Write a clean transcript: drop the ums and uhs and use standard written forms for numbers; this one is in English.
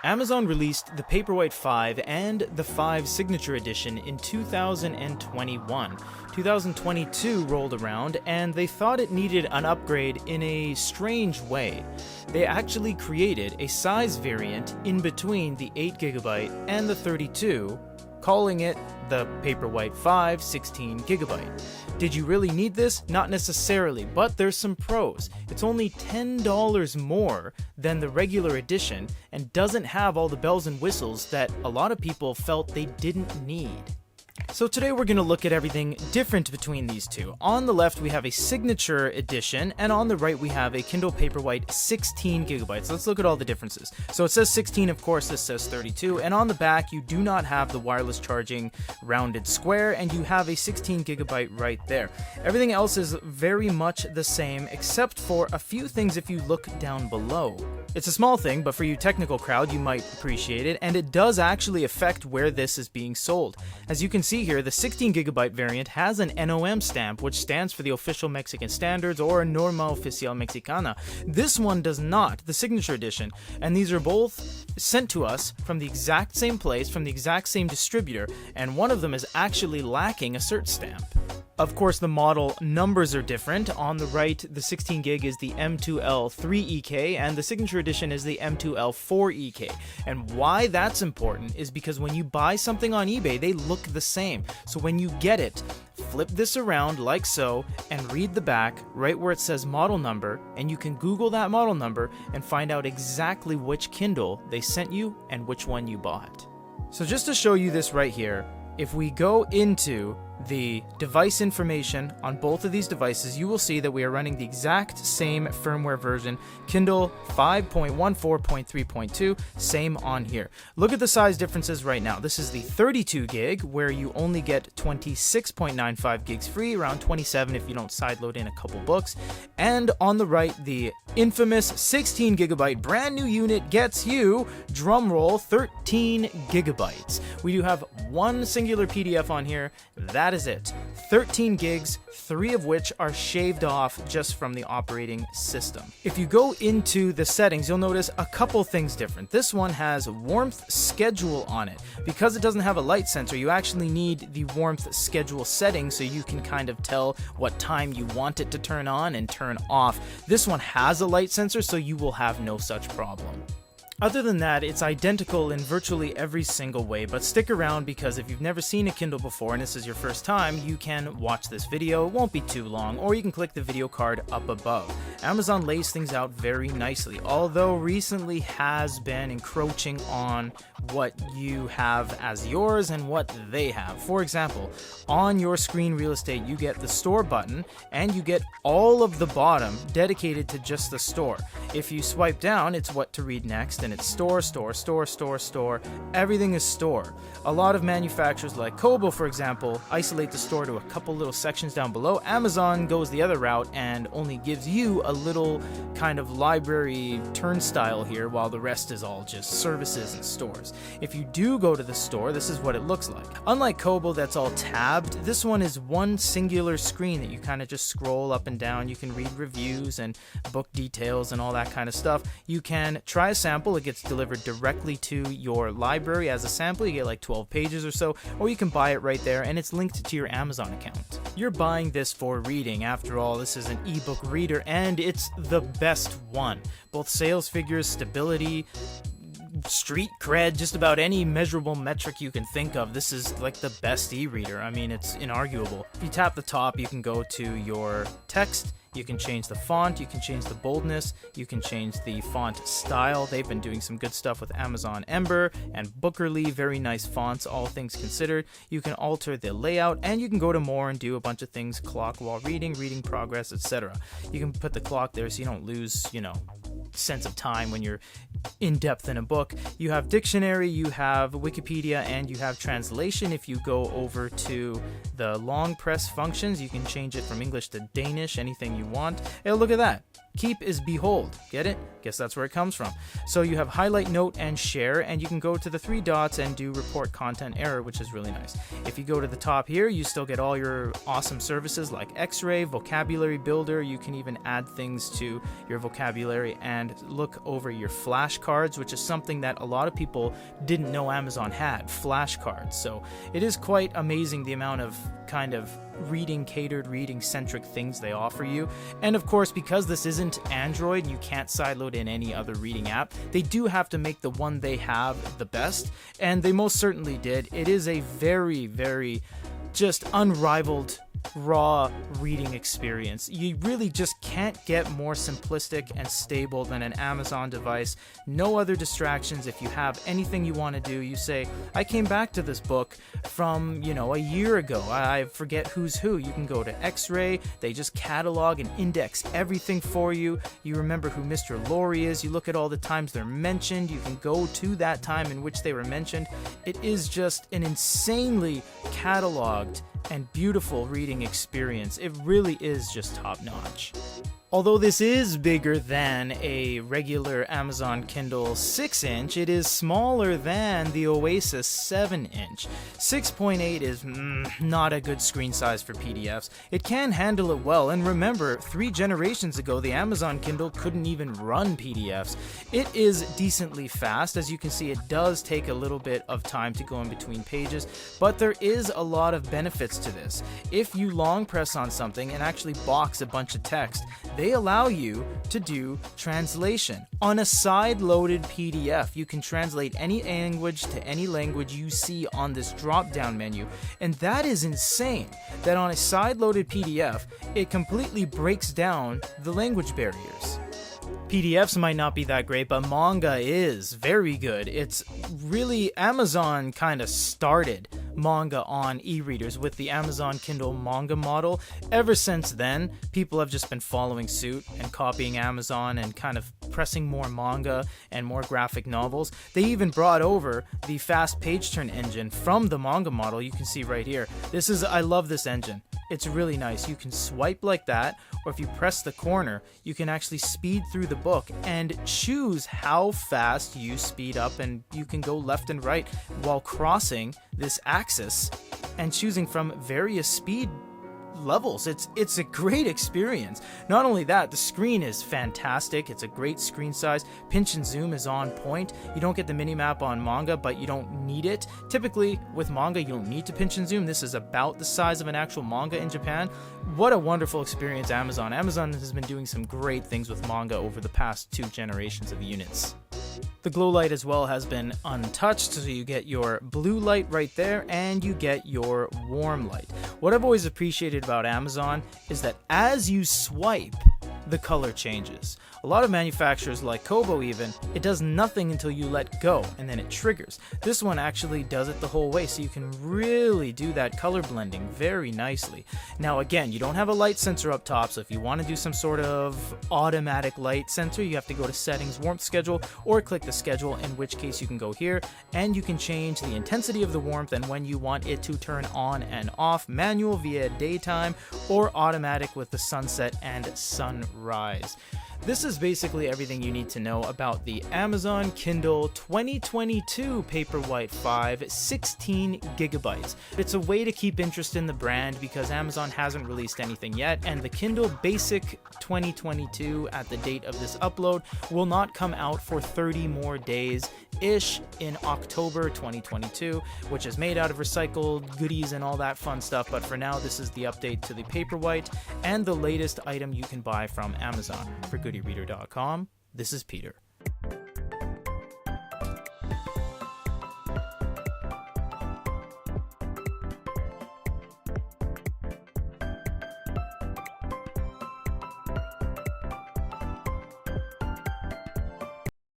Amazon released the Paperwhite 5 and the 5 Signature Edition in 2021. 2022 rolled around and they thought it needed an upgrade in a strange way. They actually created a size variant in between the 8GB and the 32, calling it the Paperwhite 5 16GB. Did you really need this? Not necessarily, but there's some pros. It's only $10 more than the regular edition and doesn't have all the bells and whistles that a lot of people felt they didn't need. So today we're going to look at everything different between these two. On the left we have a Signature Edition, and on the right we have a Kindle Paperwhite 16GB. Let's look at all the differences. So it says 16, of course, this says 32, and on the back you do not have the wireless charging rounded square, and you have a 16GB right there. Everything else is very much the same, except for a few things if you look down below. It's a small thing, but for you technical crowd you might appreciate it, and it does actually affect where this is being sold. As you can see here, the 16GB variant has an NOM stamp, which stands for the official Mexican standards or Norma Oficial Mexicana. This one does not, the Signature Edition, and these are both sent to us from the exact same place, from the exact same distributor, and one of them is actually lacking a cert stamp. Of course, the model numbers are different. On the right, the 16GB is the M2L3EK, and the Signature Edition is the M2L4EK. And why that's important is because when you buy something on eBay, they look the same. So when you get it, flip this around like so, and read the back right where it says model number, and you can Google that model number and find out exactly which Kindle they sent you and which one you bought. So just to show you this right here, if we go into the device information on both of these devices, you will see that we are running the exact same firmware version, Kindle 5.14.3.2, same on here. Look at the size differences right now. This is the 32GB, where you only get 26.95 gigs free, around 27 if you don't sideload in a couple books. And on the right, the infamous 16GB brand new unit gets you, drumroll, 13GB. We do have one singular PDF on here. That is it. 13 gigs, 3 of which are shaved off just from the operating system. If you go into the settings, you'll notice a couple things different. This one has warmth schedule on it. Because it doesn't have a light sensor, you actually need the warmth schedule setting so you can kind of tell what time you want it to turn on and turn off. This one has a light sensor, so you will have no such problem. Other than that, it's identical in virtually every single way, but stick around because if you've never seen a Kindle before and this is your first time, you can watch this video. It won't be too long, or you can click the video card up above. Amazon lays things out very nicely, although recently has been encroaching on what you have as yours and what they have. For example, on your screen real estate, you get the store button and you get all of the bottom dedicated to just the store. If you swipe down, it's what to read next, and it's store, store, store, store, store. Everything is store. A lot of manufacturers like Kobo, for example, isolate the store to a couple little sections down below. Amazon goes the other route and only gives you a little kind of library turnstile here, while the rest is all just services and stores. If you do go to the store, this is what it looks like. Unlike Kobo that's all tabbed, this one is one singular screen that you kind of just scroll up and down. You can read reviews and book details and all that kind of stuff. You can try a sample. It gets delivered directly to your library as a sample. You get like 12 pages or so, or you can buy it right there and it's linked to your Amazon account. You're buying this for reading. After all, this is an ebook reader and it's the best one. Both sales figures, stability, street cred, just about any measurable metric you can think of. This is like the best e-reader. I mean, it's inarguable. If you tap the top, you can go to your text. You can change the font, you can change the boldness, you can change the font style. They've been doing some good stuff with Amazon Ember and Bookerly, very nice fonts, all things considered. You can alter the layout, and you can go to more and do a bunch of things, clock while reading, reading progress, etc. You can put the clock there so you don't lose, sense of time when you're in depth in a book. You have dictionary, you have Wikipedia, and you have translation. If you go over to the long press functions, you can change it from English to Danish, anything you want. Hey, look at that. Keep is behold. Get it? Guess that's where it comes from. So you have highlight, note, and share, and you can go to the 3 dots and do report content error, which is really nice. If you go to the top here, you still get all your awesome services like X-Ray, Vocabulary Builder. You can even add things to your vocabulary and look over your flashcards, which is something that a lot of people didn't know Amazon had, flashcards. So it is quite amazing the amount of kind of reading-catered, reading-centric things they offer you. And of course, because this isn't Android, you can't sideload in any other reading app. They do have to make the one they have the best, and they most certainly did. It is a very, very just unrivaled raw reading experience. You really just can't get more simplistic and stable than an Amazon device. No other distractions. If you have anything you want to do, you say, I came back to this book from, a year ago. I forget who's who. You can go to X-Ray. They just catalog and index everything for you. You remember who Mr. Laurie is. You look at all the times they're mentioned. You can go to that time in which they were mentioned. It is just an insanely cataloged and beautiful reading experience. It really is just top-notch. Although this is bigger than a regular Amazon Kindle 6-inch, it is smaller than the Oasis 7-inch. 6.8 is not a good screen size for PDFs. It can handle it well, and remember, 3 generations ago, the Amazon Kindle couldn't even run PDFs. It is decently fast. As you can see, it does take a little bit of time to go in between pages, but there is a lot of benefits to this. If you long press on something and actually box a bunch of text, they allow you to do translation. On a side-loaded PDF, you can translate any language to any language you see on this drop-down menu, and that is insane, that on a side-loaded PDF, it completely breaks down the language barriers. PDFs might not be that great, but Manga is very good. It's really, Amazon kind of started Manga on e-readers with the Amazon Kindle Manga model. Ever since then, people have just been following suit and copying Amazon and kind of pressing more manga and more graphic novels. They even brought over the fast page turn engine from the Manga model. You can see right here. I love this engine. It's really nice. You can swipe like that, or if you press the corner, you can actually speed through the book and choose how fast you speed up, and you can go left and right while crossing this axis and choosing from various speed levels. It's a great experience. Not only that, the screen is fantastic. It's a great screen size. Pinch and zoom is on point. You don't get the mini-map on Manga, but you don't need it. Typically, with Manga, you don't need to pinch and zoom. This is about the size of an actual manga in Japan. What a wonderful experience, Amazon. Amazon has been doing some great things with Manga over the past 2 generations of units. The glow light as well has been untouched, so you get your blue light right there, and you get your warm light. What I've always appreciated about Amazon is that as you swipe, the color changes. A lot of manufacturers like Kobo even, it does nothing until you let go and then it triggers. This one actually does it the whole way, so you can really do that color blending very nicely. Now again, you don't have a light sensor up top, so if you want to do some sort of automatic light sensor, you have to go to settings, warmth schedule, or click the schedule, in which case you can go here and you can change the intensity of the warmth and when you want it to turn on and off, manual via daytime, or automatic with the sunset and sunrise. This is basically everything you need to know about the Amazon Kindle 2022 Paperwhite 5 16 gigabytes. It's a way to keep interest in the brand because Amazon hasn't released anything yet, and the Kindle Basic 2022 at the date of this upload will not come out for 30 more days-ish in October 2022, which is made out of recycled goodies and all that fun stuff, but for now this is the update to the Paperwhite and the latest item you can buy from Amazon. For GoodyReader.com, this is Peter.